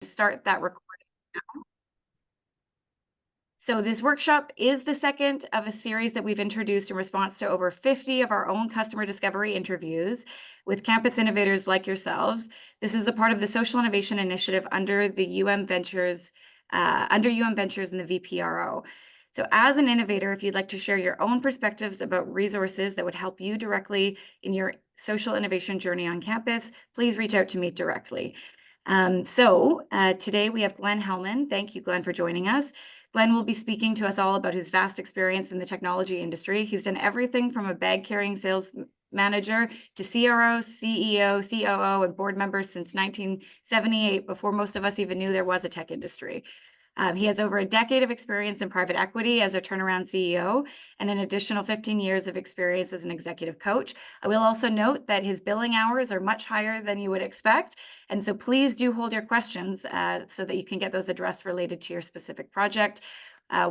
Start that recording now. So this workshop is the second of a series that we've introduced in response to over 50 of our own customer discovery interviews with campus innovators like yourselves. This is a part of the Social Innovation Initiative under the UM Ventures, and the VPRO. So as an innovator, if you'd like to share your own perspectives about resources that would help you directly in your social innovation journey on campus, please reach out to me directly. Today we have Glen Hellman. Thank you, Glen, for joining us. Glen will be speaking to us all about his vast experience in the technology industry. He's done everything from a bag-carrying sales manager to CRO, CEO, COO, and board member since 1978, before most of us even knew there was a tech industry. He has over a decade of experience in private equity as a turnaround CEO and an additional 15 years of experience as an executive coach. I will also note that his billing hours are much higher than you would expect. And so please do hold your questions so that you can get those addressed related to your specific project.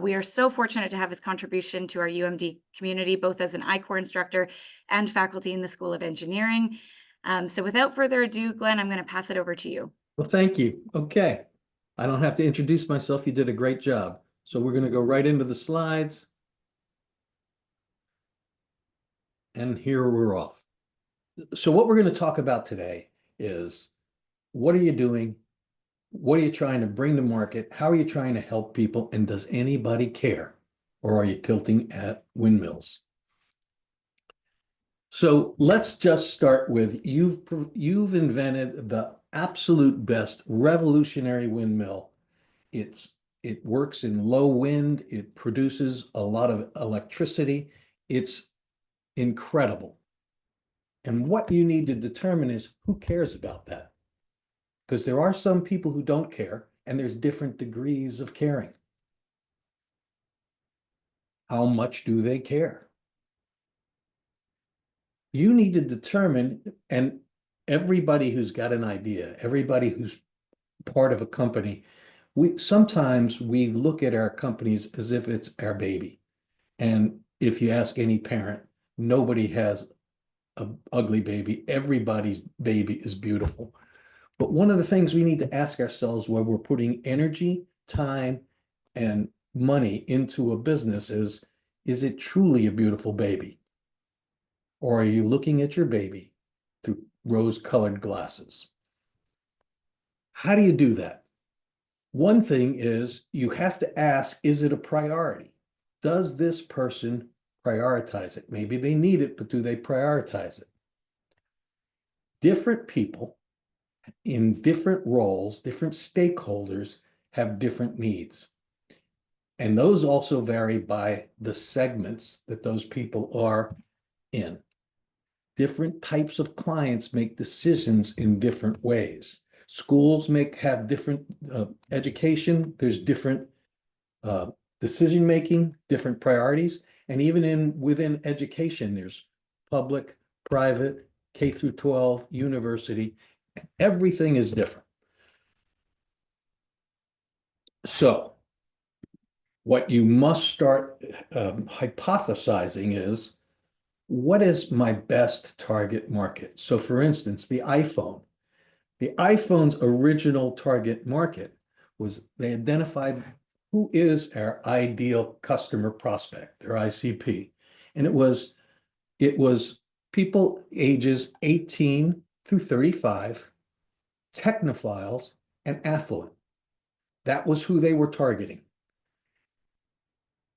We are so fortunate to have his contribution to our UMD community, both as an I-Corps instructor and faculty in the School of Engineering. So without further ado, Glen, I'm going to pass it over to you. Well, thank you. Okay. I don't have to introduce myself. You did a great job. So we're going to go right into the slides. And here we're off. So what we're going to talk about today is, what are you doing? What are you trying to bring to market? How are you trying to help people? And does anybody care? Or are you tilting at windmills? So let's just start with, you've invented the absolute best revolutionary windmill. It works in low wind. It produces a lot of electricity. It's incredible. And what you need to determine is, who cares about that? Because there are some people who don't care, and there's different degrees of caring. How much do they care? You need to determine, and everybody who's got an idea, everybody who's part of a company, sometimes we look at our companies as if it's our baby. And if you ask any parent, nobody has an ugly baby. Everybody's baby is beautiful. But one of the things we need to ask ourselves when we're putting energy, time, and money into a business is it truly a beautiful baby? Or are you looking at your baby through rose-colored glasses? How do you do that? One thing is, you have to ask, is it a priority? Does this person prioritize it? Maybe they need it, but do they prioritize it? Different people in different roles, different stakeholders have different needs. And those also vary by the segments that those people are in. Different types of clients make decisions in different ways. Schools have different education. There's different decision-making, different priorities. And even within education, there's public, private, K through 12, university. Everything is different. So what you must start hypothesizing is, what is my best target market? So for instance, the iPhone's original target market was, they identified who is our ideal customer prospect, their ICP. And it was people ages 18 through 35, technophiles, and affluent. That was who they were targeting.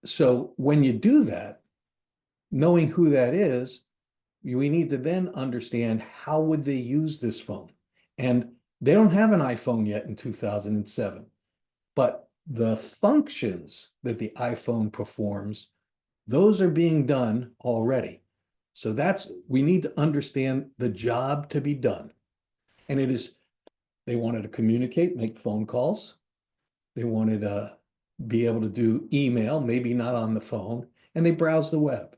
So when you do that, knowing who that is, we need to then understand, how would they use this phone? And they don't have an iPhone yet in 2007, but the functions that the iPhone performs, those are being done already. So we need to understand the job to be done. And it is, they wanted to communicate, make phone calls. They wanted to be able to do email, maybe not on the phone, and they browse the web.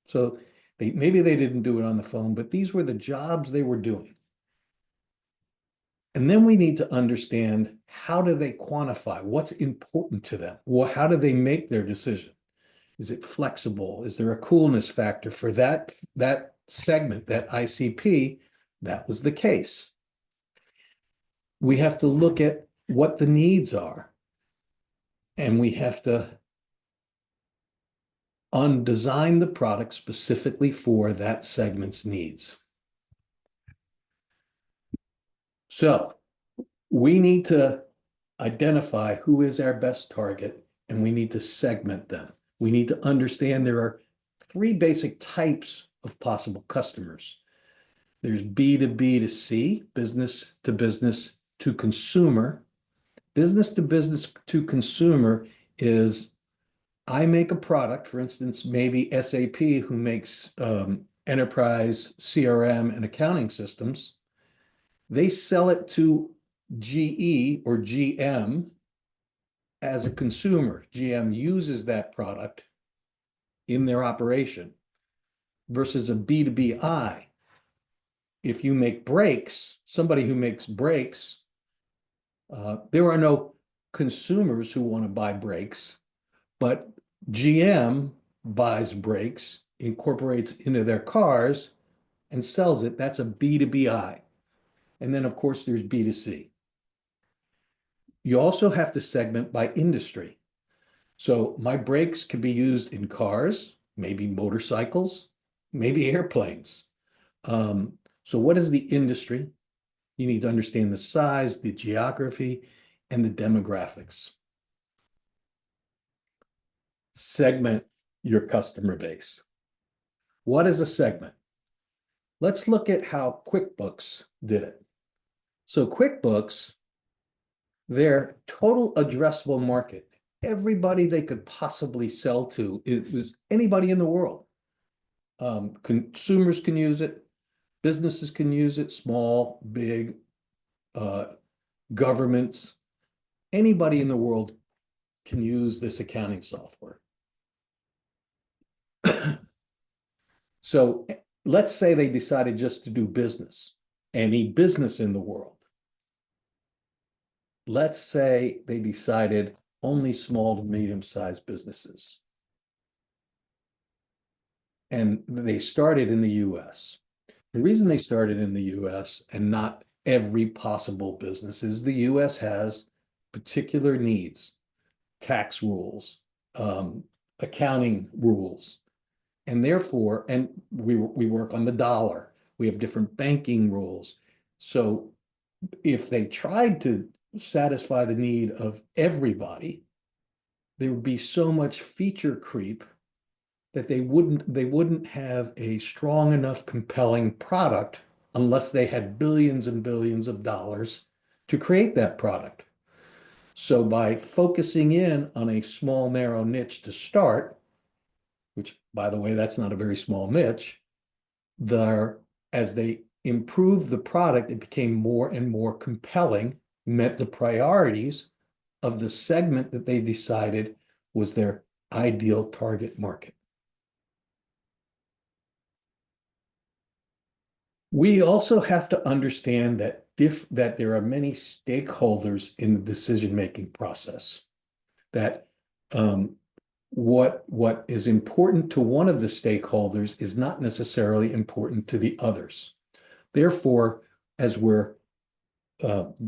So maybe they didn't do it on the phone, but these were the jobs they were doing. And then we need to understand, how do they quantify what's important to them? Well, how do they make their decision? Is it flexible? Is there a coolness factor for that segment, that ICP? That was the case. We have to look at what the needs are. And we have to undesign the product specifically for that segment's needs. So we need to identify who is our best target, and we need to segment them. We need to understand there are three basic types of possible customers. There's B2B to C, business to consumer. Business to consumer is I make a product, for instance, maybe SAP, who makes enterprise CRM and accounting systems. They sell it to GE or GM as a consumer. GM uses that product in their operation versus a B2BI. If you make brakes, somebody who makes brakes, there are no consumers who want to buy brakes, but GM buys brakes, incorporates into their cars, and sells it. That's a B2BI. And then, of course, there's B2C. You also have to segment by industry. So my brakes can be used in cars, maybe motorcycles, maybe airplanes. So what is the industry? You need to understand the size, the geography, and the demographics. Segment your customer base. What is a segment? Let's look at how QuickBooks did it. So QuickBooks, their total addressable market, everybody they could possibly sell to, it was anybody in the world. Consumers can use it, businesses can use it, small, big, governments, anybody in the world can use this accounting software. So let's say they decided just to do business, any business in the world. Let's say they decided only small to medium-sized businesses. And they started in the US. The reason they started in the US and not every possible business is the US has particular needs, tax rules, accounting rules. And therefore, and we work on the dollar. We have different banking rules. So if they tried to satisfy the need of everybody, there would be so much feature creep that they wouldn't have a strong enough, compelling product unless they had billions and billions of dollars to create that product. So by focusing in on a small, narrow niche to start, which, by the way, that's not a very small niche, as they improved the product, it became more and more compelling, met the priorities of the segment that they decided was their ideal target market. We also have to understand that there are many stakeholders in the decision-making process, that what is important to one of the stakeholders is not necessarily important to the others. Therefore, as we're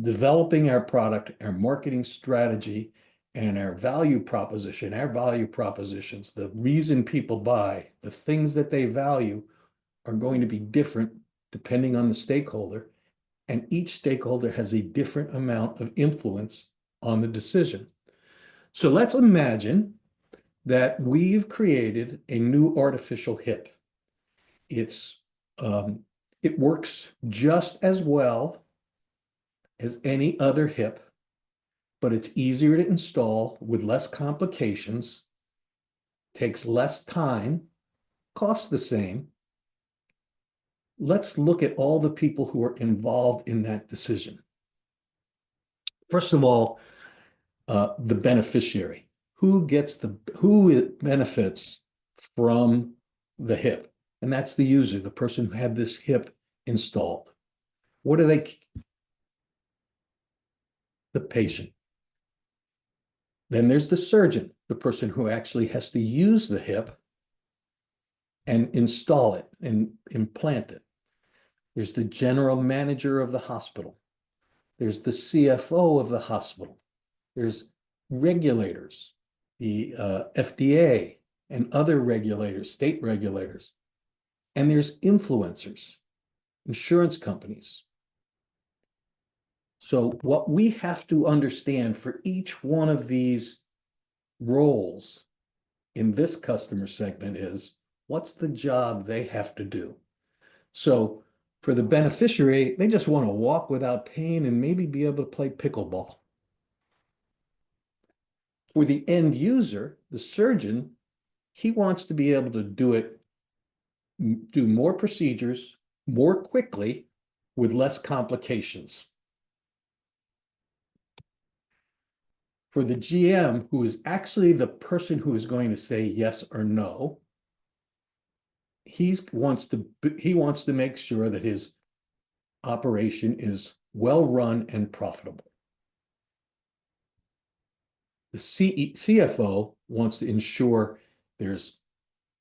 developing our product, our marketing strategy, and our value propositions, the reason people buy, the things that they value are going to be different depending on the stakeholder, and each stakeholder has a different amount of influence on the decision. So let's imagine that we've created a new artificial hip. It works just as well as any other hip, but it's easier to install with less complications, takes less time, costs the same. Let's look at all the people who are involved in that decision. First of all, the beneficiary. Who benefits from the hip? And that's the user, the person who had this hip installed. What are they? The patient. Then there's the surgeon, the person who actually has to use the hip and install it and implant it. There's the general manager of the hospital. There's the CFO of the hospital. There's regulators, the FDA and other regulators, state regulators. And there's influencers, insurance companies. So what we have to understand for each one of these roles in this customer segment is what's the job they have to do. So for the beneficiary, they just want to walk without pain and maybe be able to play pickleball. For the end user, the surgeon, he wants to be able to do more procedures more quickly with less complications. For the GM, who is actually the person who is going to say yes or no, he wants to make sure that his operation is well run and profitable. The CFO wants to ensure there's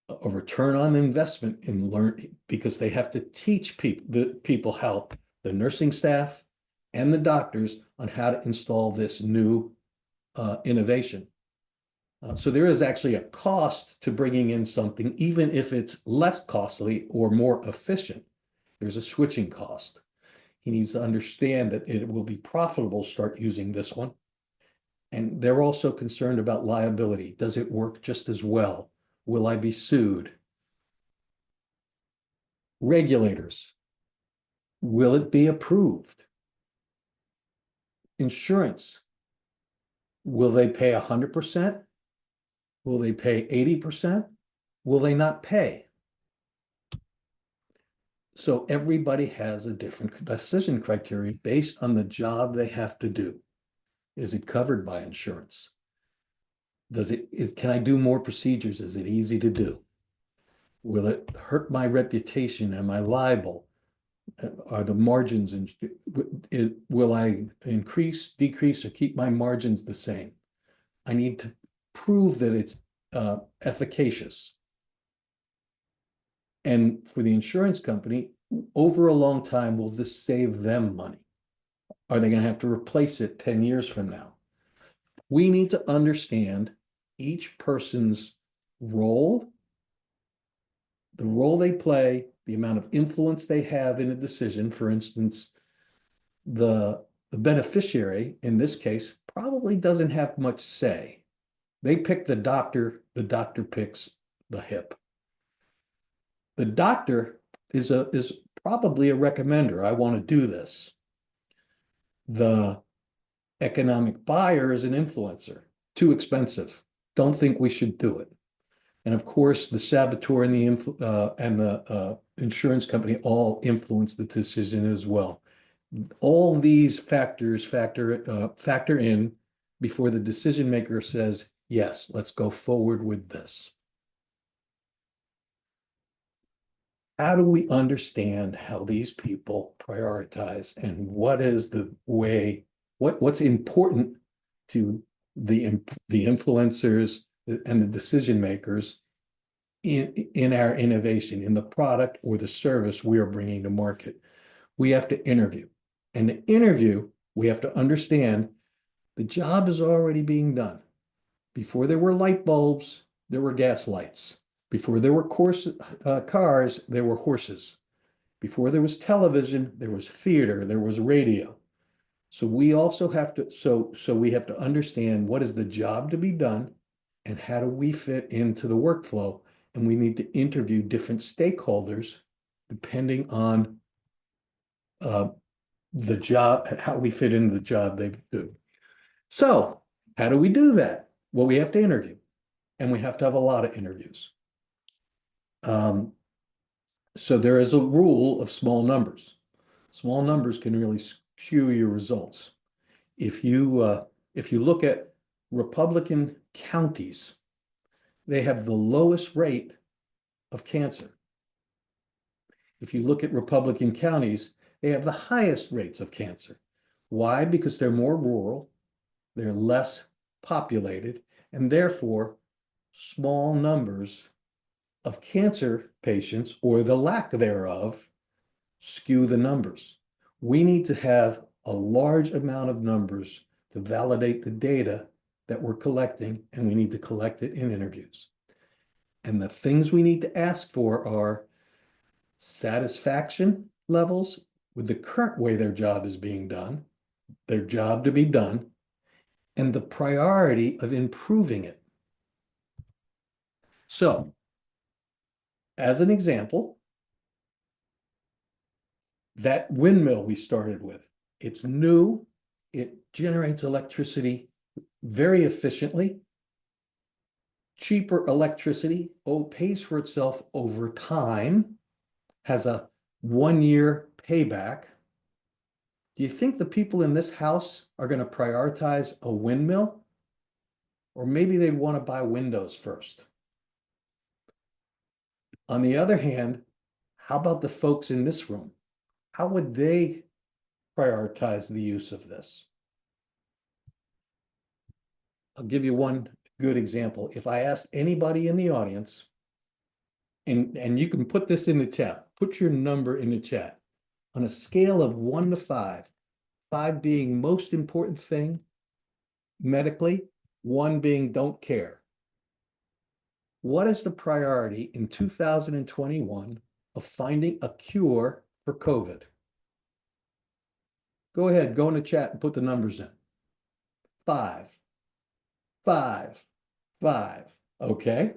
a return on investment in learning, because they have to teach people how, the nursing staff and the doctors, on how to install this new innovation. So there is actually a cost to bringing in something, even if it's less costly or more efficient. There's a switching cost. He needs to understand that it will be profitable to start using this one. And they're also concerned about liability. Does it work just as well? Will I be sued? Regulators. Will it be approved? Insurance. Will they pay 100%? Will they pay 80%? Will they not pay? So everybody has a different decision criteria based on the job they have to do. Is it covered by insurance? Can I do more procedures? Is it easy to do? Will it hurt my reputation? Am I liable? Are the margins, will I increase, decrease, or keep my margins the same? I need to prove that it's efficacious. And for the insurance company, over a long time, will this save them money? Are they going to have to replace it 10 years from now? We need to understand each person's role, the role they play, the amount of influence they have in a decision. For instance, the beneficiary, in this case, probably doesn't have much say. They pick the doctor picks the hip. The doctor is probably a recommender. I want to do this. The economic buyer is an influencer. Too expensive. Don't think we should do it. And of course, the saboteur and the insurance company all influence the decision as well. All these factors factor in before the decision maker says, yes, let's go forward with this. How do we understand how these people prioritize, and what is the way, what's important to the influencers and the decision makers in our innovation, in the product or the service we are bringing to market? We have to interview. And the interview, we have to understand the job is already being done. Before there were light bulbs, there were gas lights. Before there were cars, there were horses. Before there was television, there was theater, there was radio. So we also have to, so we have to understand what is the job to be done and how do we fit into the workflow. And we need to interview different stakeholders depending on the job, how we fit into the job they do. So how do we do that? Well, we have to interview, and we have to have a lot of interviews. So there is a rule of small numbers. Small numbers can really skew your results. If you look at Republican counties, they have the lowest rate of cancer. If you look at Republican counties, they have the highest rates of cancer. Why? Because they're more rural, they're less populated, and therefore small numbers of cancer patients, or the lack thereof, skew the numbers. We need to have a large amount of numbers to validate the data that we're collecting, and we need to collect it in interviews. And the things we need to ask for are satisfaction levels with the current way their job is being done, their job to be done, and the priority of improving it. So, as an example, that windmill we started with, it's new, it generates electricity very efficiently, cheaper electricity, pays for itself over time, has a 1-year payback. Do you think the people in this house are going to prioritize a windmill? Or maybe they'd want to buy windows first. On the other hand, how about the folks in this room? How would they prioritize the use of this? I'll give you one good example. If I asked anybody in the audience, and you can put this in the chat, put your number in the chat, on a scale of 1 to 5, 5 being most important thing medically, 1 being don't care. What is the priority in 2021 of finding a cure for COVID? Go ahead, go in the chat and put the numbers in. 5, 5, 5. Okay.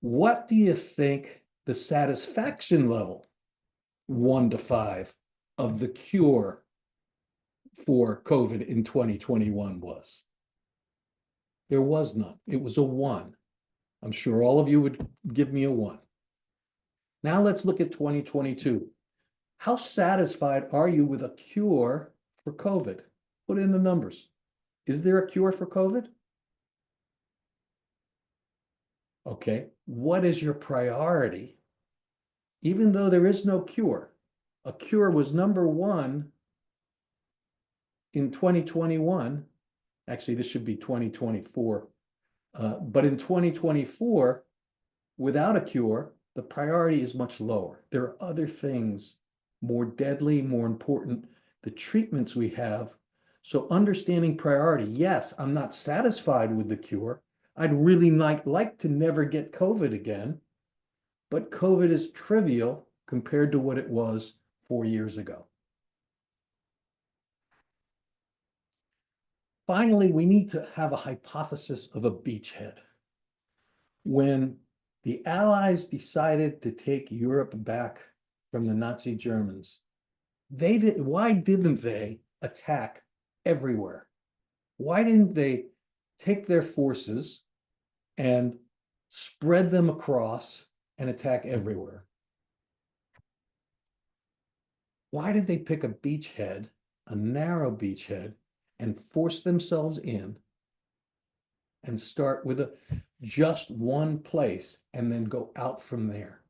What do you think the satisfaction level, 1 to 5, of the cure for COVID in 2021 was? There was none. It was a 1. I'm sure all of you would give me a 1. Now let's look at 2022. How satisfied are you with a cure for COVID? Put in the numbers. Is there a cure for COVID? Okay, what is your priority? Even though there is no cure, a cure was number 1 in 2021. Actually, this should be 2024. But in 2024, without a cure, the priority is much lower. There are other things more deadly, more important, the treatments we have. So understanding priority, yes, I'm not satisfied with the cure. I'd really like to never get COVID again, but COVID is trivial compared to what it was 4 years ago. Finally, we need to have a hypothesis of a beachhead. When the Allies decided to take Europe back from the Nazi Germans, why didn't they attack everywhere? Why didn't they take their forces and spread them across and attack everywhere? Why did they pick a beachhead, a narrow beachhead, and force themselves in and start with just one place and then go out from there?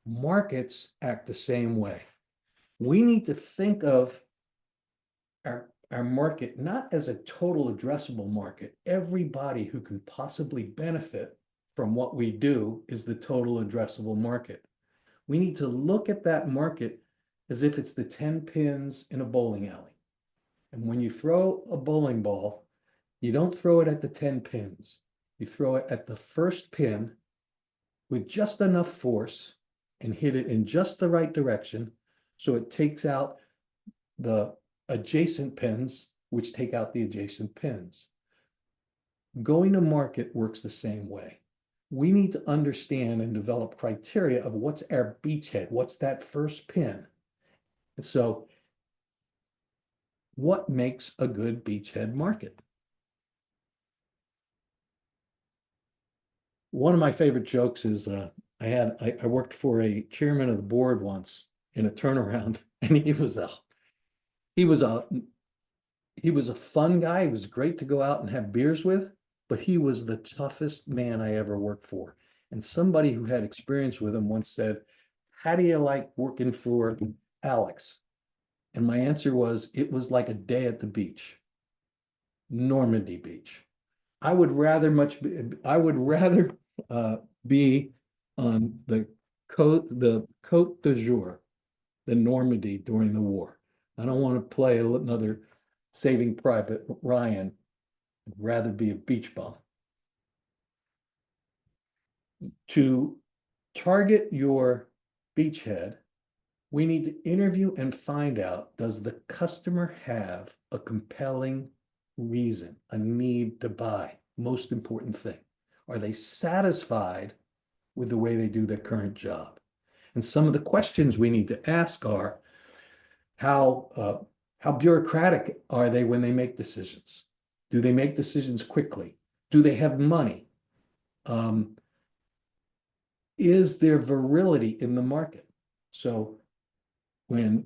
Markets act the same way. We need to think of our market not as a total addressable market. Everybody who can possibly benefit from what we do is the total addressable market. We need to look at that market as if it's the 10 pins in a bowling alley. And when you throw a bowling ball, you don't throw it at the 10 pins. You throw it at the first pin with just enough force and hit it in just the right direction so it takes out the adjacent pins, which take out the adjacent pins. Going to market works the same way. We need to understand and develop criteria of what's our beachhead, what's that first pin. And so what makes a good beachhead market? One of my favorite jokes is I worked for a chairman of the board once in a turnaround, and he was a fun guy. He was great to go out and have beers with, but he was the toughest man I ever worked for. And somebody who had experience with him once said, "How do you like working for Alex?" And my answer was, it was like a day at the beach, Normandy Beach. I would rather be on the Côte d'Azur than Normandy during the war. I don't want to play another Saving Private Ryan. I'd rather be a beach bum. To target your beachhead, we need to interview and find out, does the customer have a compelling reason, a need to buy? Most important thing. Are they satisfied with the way they do their current job? And some of the questions we need to ask are, how bureaucratic are they when they make decisions? Do they make decisions quickly? Do they have money? Is there virility in the market? So when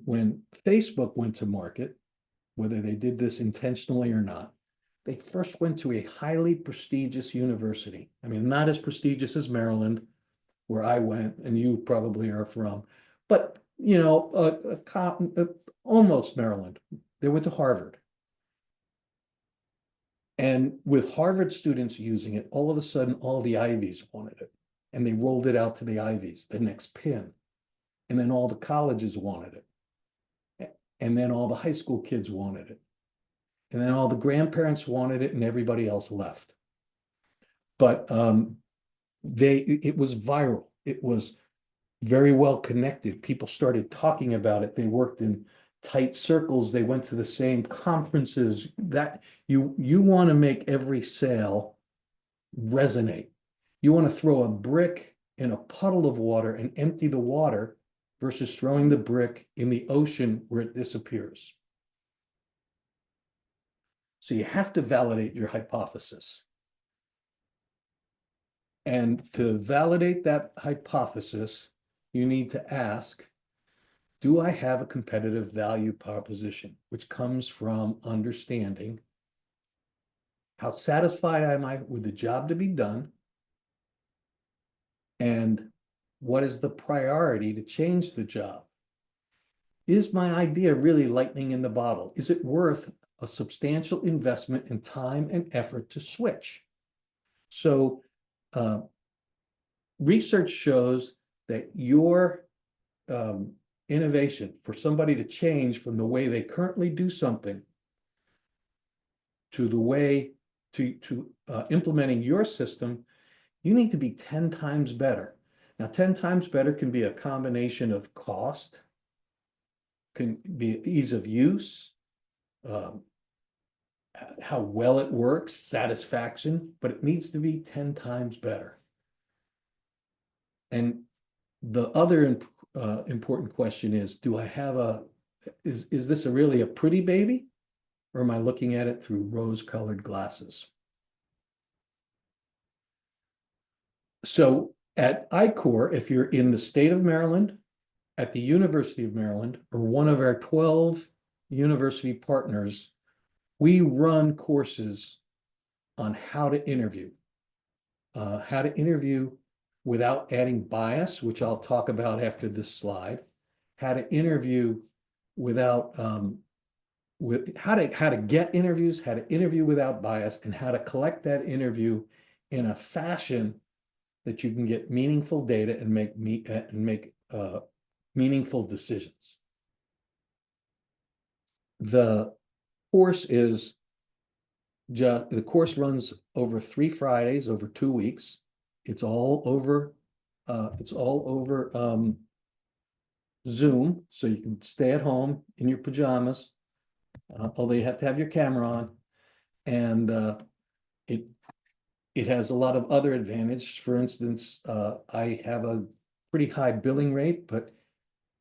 Facebook went to market, whether they did this intentionally or not, they first went to a highly prestigious university. I mean, not as prestigious as Maryland, where I went, and you probably are from, but you know, almost Maryland. They went to Harvard. And with Harvard students using it, all of a sudden, all the Ivies wanted it. And they rolled it out to the Ivies, the next pin. And then all the colleges wanted it. And then all the high school kids wanted it. And then all the grandparents wanted it, and everybody else left. But it was viral. It was very well connected. People started talking about it. They worked in tight circles. They went to the same conferences. That you want to make every sale resonate. You want to throw a brick in a puddle of water and empty the water versus throwing the brick in the ocean where it disappears. So you have to validate your hypothesis. And to validate that hypothesis, you need to ask, do I have a competitive value proposition, which comes from understanding how satisfied am I with the job to be done, and what is the priority to change the job? Is my idea really lightning in the bottle? Is it worth a substantial investment in time and effort to switch? So research shows that your innovation for somebody to change from the way they currently do something to the way to implementing your system, you need to be 10 times better. Now, 10 times better can be a combination of cost, can be ease of use, how well it works, satisfaction, but it needs to be 10 times better. And the other important question is, do I have is this really a pretty baby, or am I looking at it through rose-colored glasses? So at I-Corps, if you're in the state of Maryland, at the University of Maryland, or one of our 12 university partners, we run courses on how to interview without adding bias, which I'll talk about after this slide, how to interview without, how to get interviews, how to interview without bias, and how to collect that interview in a fashion that you can get meaningful data and make meaningful decisions. The course runs over 3 Fridays, over 2 weeks. It's all over Zoom, so you can stay at home in your pajamas, although you have to have your camera on. And it has a lot of other advantages. For instance, I have a pretty high billing rate, but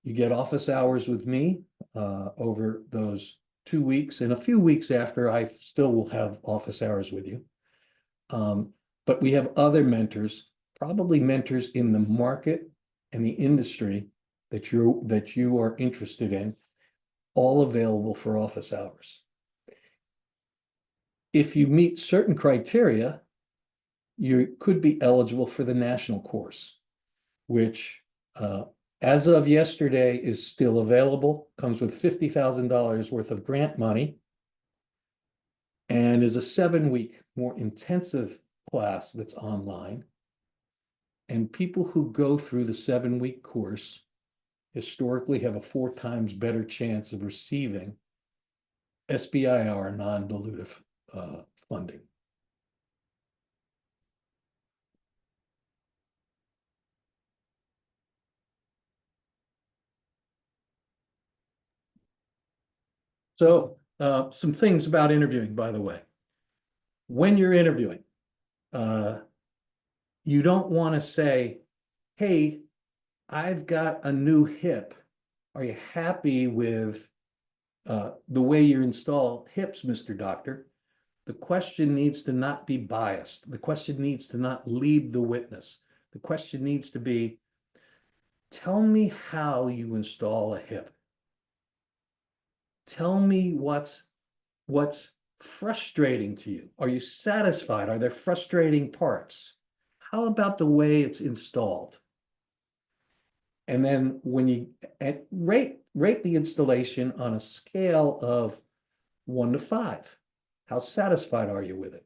you get office hours with me over those 2 weeks, and a few weeks after, I still will have office hours with you. But we have other mentors, probably mentors in the market and the industry that you are interested in, all available for office hours. If you meet certain criteria, you could be eligible for the national course, which as of yesterday is still available, comes with $50,000 worth of grant money, and is a 7-week more intensive class that's online. And people who go through the 7-week course historically have a 4 times better chance of receiving SBIR non-dilutive funding. So some things about interviewing, by the way. When you're interviewing, you don't want to say, hey, I've got a new hip. Are you happy with the way you install hips, Mr. Doctor? The question needs to not be biased. The question needs to not lead the witness. The question needs to be, tell me how you install a hip. Tell me what's frustrating to you. Are you satisfied? Are there frustrating parts? How about the way it's installed? And then when you rate the installation on a scale of 1 to 5, how satisfied are you with it?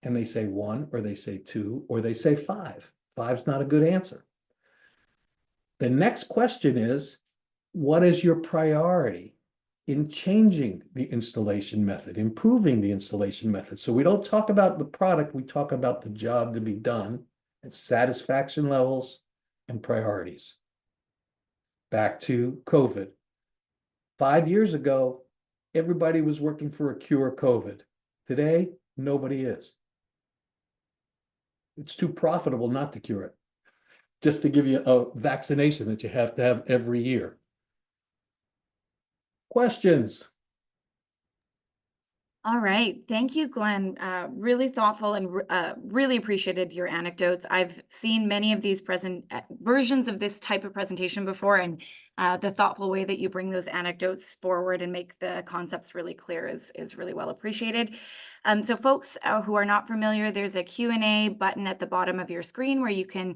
And they say 1, or they say 2, or they say 5. 5's not a good answer. The next question is, what is your priority in changing the installation method, improving the installation method? So we don't talk about the product, we talk about the job to be done, and satisfaction levels and priorities. Back to COVID. 5 years ago, everybody was working for a cure of COVID. Today, nobody is. It's too profitable not to cure it. Just to give you a vaccination that you have to have every year. Questions? All right. Thank you, Glenn. Really thoughtful and really appreciated your anecdotes. I've seen many of these versions of this type of presentation before, and the thoughtful way that you bring those anecdotes forward and make the concepts really clear is really well appreciated. So folks who are not familiar, there's a Q&A button at the bottom of your screen where you can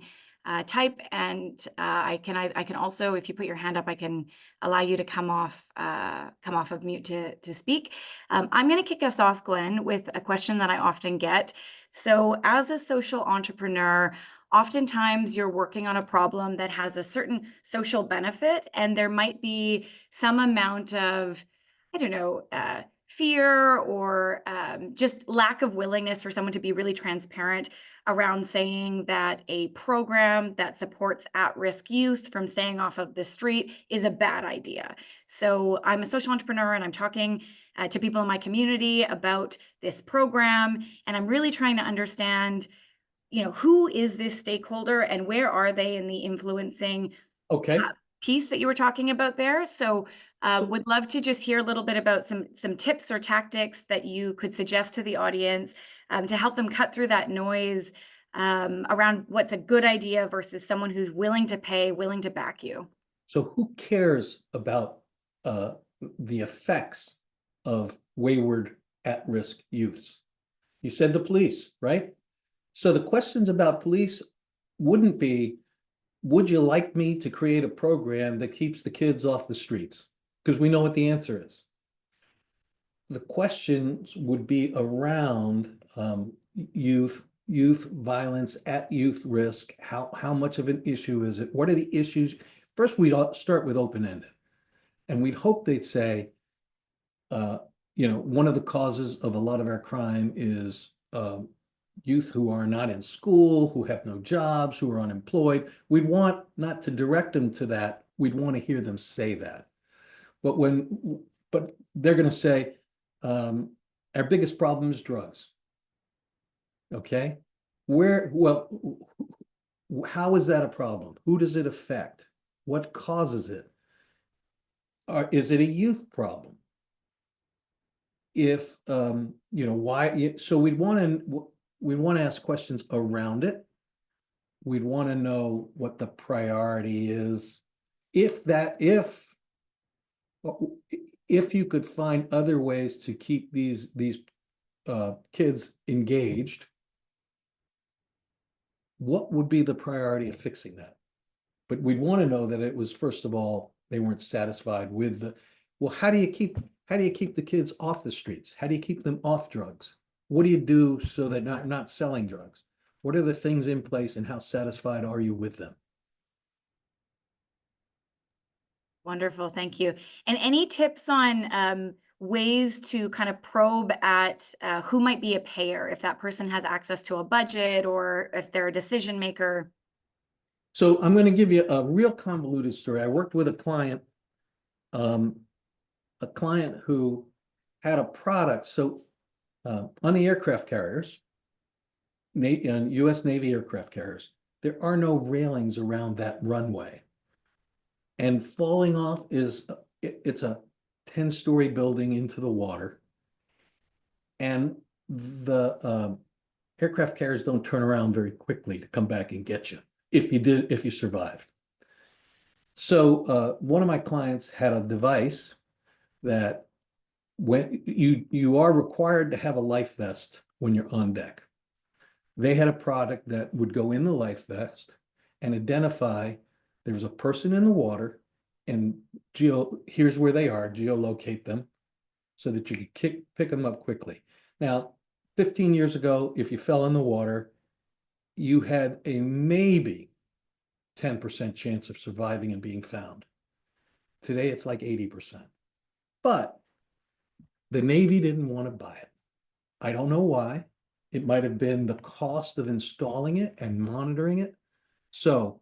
type, and I can also, if you put your hand up, I can allow you to come off of mute to speak. I'm going to kick us off, Glenn, with a question that I often get. So as a social entrepreneur, oftentimes you're working on a problem that has a certain social benefit, and there might be some amount of, I don't know, fear or just lack of willingness for someone to be really transparent around saying that a program that supports at-risk youth from staying off of the street is a bad idea. So I'm a social entrepreneur and I'm talking to people in my community about this program, and I'm really trying to understand, who is this stakeholder and where are they in the influencing piece that you were talking about there. So would love to just hear a little bit about some tips or tactics that you could suggest to the audience to help them cut through that noise around what's a good idea versus someone who's willing to pay, willing to back you. So who cares about the effects of wayward at-risk youths? You said the police, right? So the questions about police wouldn't be, would you like me to create a program that keeps the kids off the streets? Because we know what the answer is. The questions would be around youth violence, at youth risk. How much of an issue is it? What are the issues? First, we'd start with open-ended. And we'd hope they'd say, one of the causes of a lot of our crime is youth who are not in school, who have no jobs, who are unemployed. We'd want not to direct them to that. We'd want to hear them say that. But they're going to say, our biggest problem is drugs. Okay. How is that a problem? Who does it affect? What causes it? Is it a youth problem? If, why? So we'd want to ask questions around it. We'd want to know what the priority is. If you could find other ways to keep these kids engaged, what would be the priority of fixing that? But we'd want to know that it was, first of all, they weren't satisfied with how do you keep the kids off the streets? How do you keep them off drugs? What do you do so they're not selling drugs? What are the things in place and how satisfied are you with them? Wonderful, thank you. And any tips on ways to kind of probe at who might be a payer, if that person has access to a budget or if they're a decision maker? So I'm going to give you a real convoluted story. I worked with um, a client who had a product. So on the aircraft carriers, on U.S. Navy aircraft carriers, there are no railings around that runway. And falling off it's a 10-story building into the water. And the aircraft carriers don't turn around very quickly to come back and get you if you survived. So one of my clients had a device that when you are required to have a life vest when you're on deck. They had a product that would go in the life vest and identify there was a person in the water and here's where they are, geolocate them so that you could pick them up quickly. Now, 15 years ago, if you fell in the water, you had a maybe 10% chance of surviving and being found. Today, it's like 80%. But the Navy didn't want to buy it. I don't know why. It might have been the cost of installing it and monitoring it. So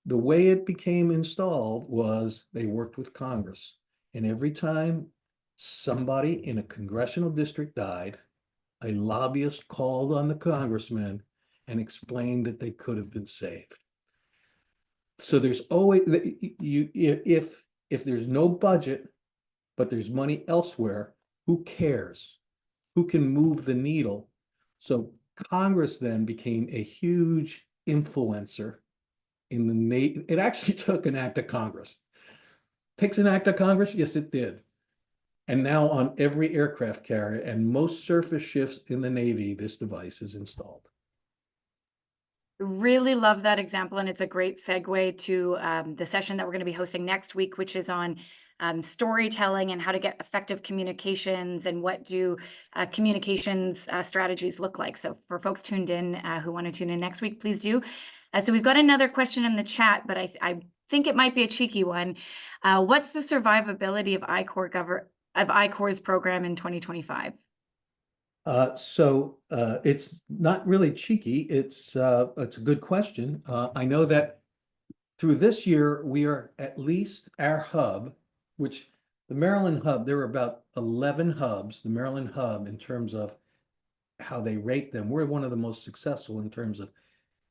the way it became installed was they worked with Congress. And every time somebody in a congressional district died, a lobbyist called on the congressman and explained that they could have been saved. So there's always if there's no budget, but there's money elsewhere, who cares? Who can move the needle? So Congress then became a huge influencer in the Navy. It actually took an act of Congress. Takes an act of Congress? Yes, it did. And now on every aircraft carrier and most surface ships in the Navy, this device is installed. Really love that example, and it's a great segue to the session that we're going to be hosting next week, which is on storytelling and how to get effective communications and what do communications strategies look like. So for folks tuned in who want to tune in next week, please do. So we've got another question in the chat, but I think it might be a cheeky one. What's the survivability of I-Corps program in 2025? It's not really cheeky. It's a good question. I know that through this year, we are at least our hub, which the Maryland hub, there were about 11 hubs, the Maryland hub, in terms of how they rate them. We're one of the most successful in terms of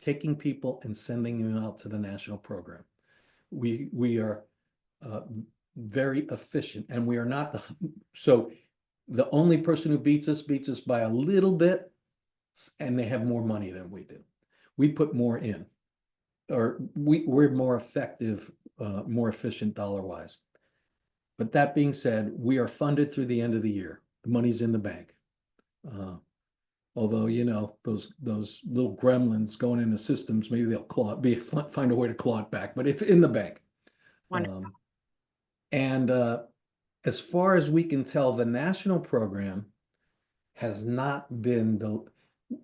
taking people and sending them out to the national program. We are very efficient, and we are not so the only person who beats us by a little bit, and they have more money than we do. We put more in, or we're more effective, more efficient dollar-wise. But that being said, we are funded through the end of the year. The money's in the bank. Although, you know, those little gremlins going into systems, maybe they'll find a way to claw it back, but it's in the bank. Wonderful. And as far as we can tell, the national program has not been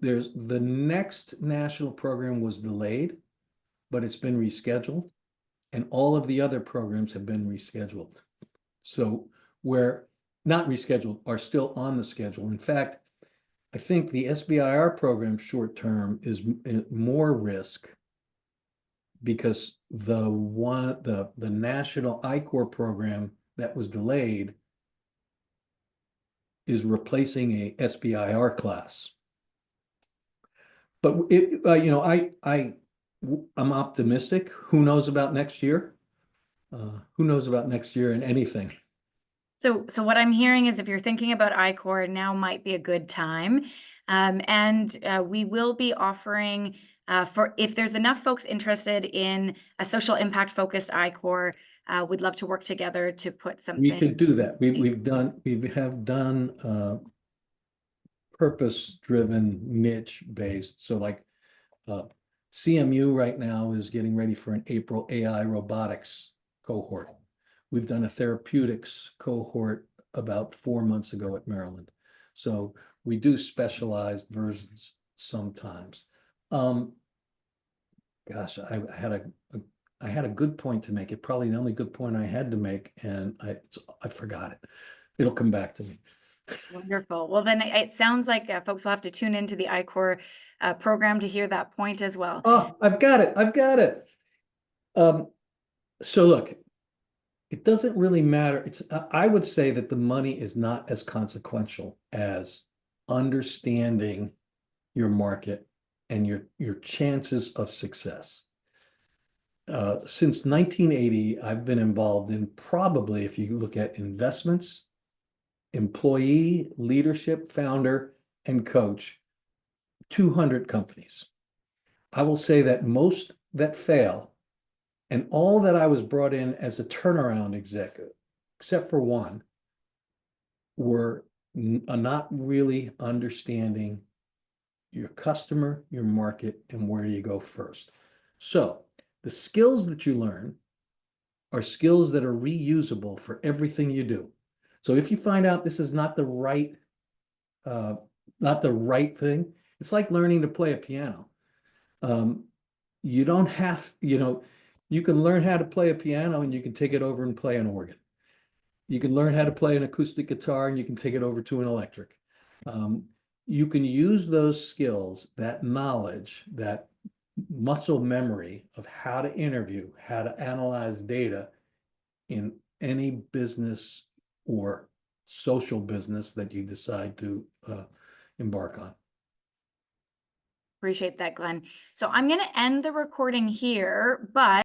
the next national program was delayed, but it's been rescheduled, and all of the other programs have been rescheduled. So we're not rescheduled, are still on the schedule. In fact, I think the SBIR program short term is more risk because the national I-Corps program that was delayed is replacing a SBIR class. But I'm optimistic. Who knows about next year? Who knows about next year and anything? So what I'm hearing is if you're thinking about I-Corps, now might be a good time. And we will be offering if there's enough folks interested in a social impact focused I-Corps, we'd love to work together to put something. We could do that. We have done purpose-driven, niche-based. So like CMU right now is getting ready for an April AI robotics cohort. We've done a therapeutics cohort about 4 months ago at Maryland. So we do specialized versions sometimes. Gosh, I had a I had a good point to make. It probably the only good point I had to make, and I forgot it. It'll come back to me. Wonderful. Well, then it sounds like folks will have to tune into the I-Corps program to hear that point as well. Oh, I've got it. I've got it. So look, it doesn't really matter. I would say that the money is not as consequential as understanding your market and your chances of success. Since 1980, I've been involved in probably, if you look at investments, employee, leadership, founder, and coach, 200 companies. I will say that most that fail, and all that I was brought in as a turnaround executive, except for one, were not really understanding your customer, your market, and where do you go first. So the skills that you learn are skills that are reusable for everything you do. So if you find out this is not the right thing, it's like learning to play a piano. You don't have, you can learn how to play a piano and you can take it over and play an organ. You can learn how to play an acoustic guitar and you can take it over to an electric. You can use those skills, that knowledge, that muscle memory of how to interview, how to analyze data in any business or social business that you decide to embark on. Appreciate that, Glenn. So I'm going to end the recording here, but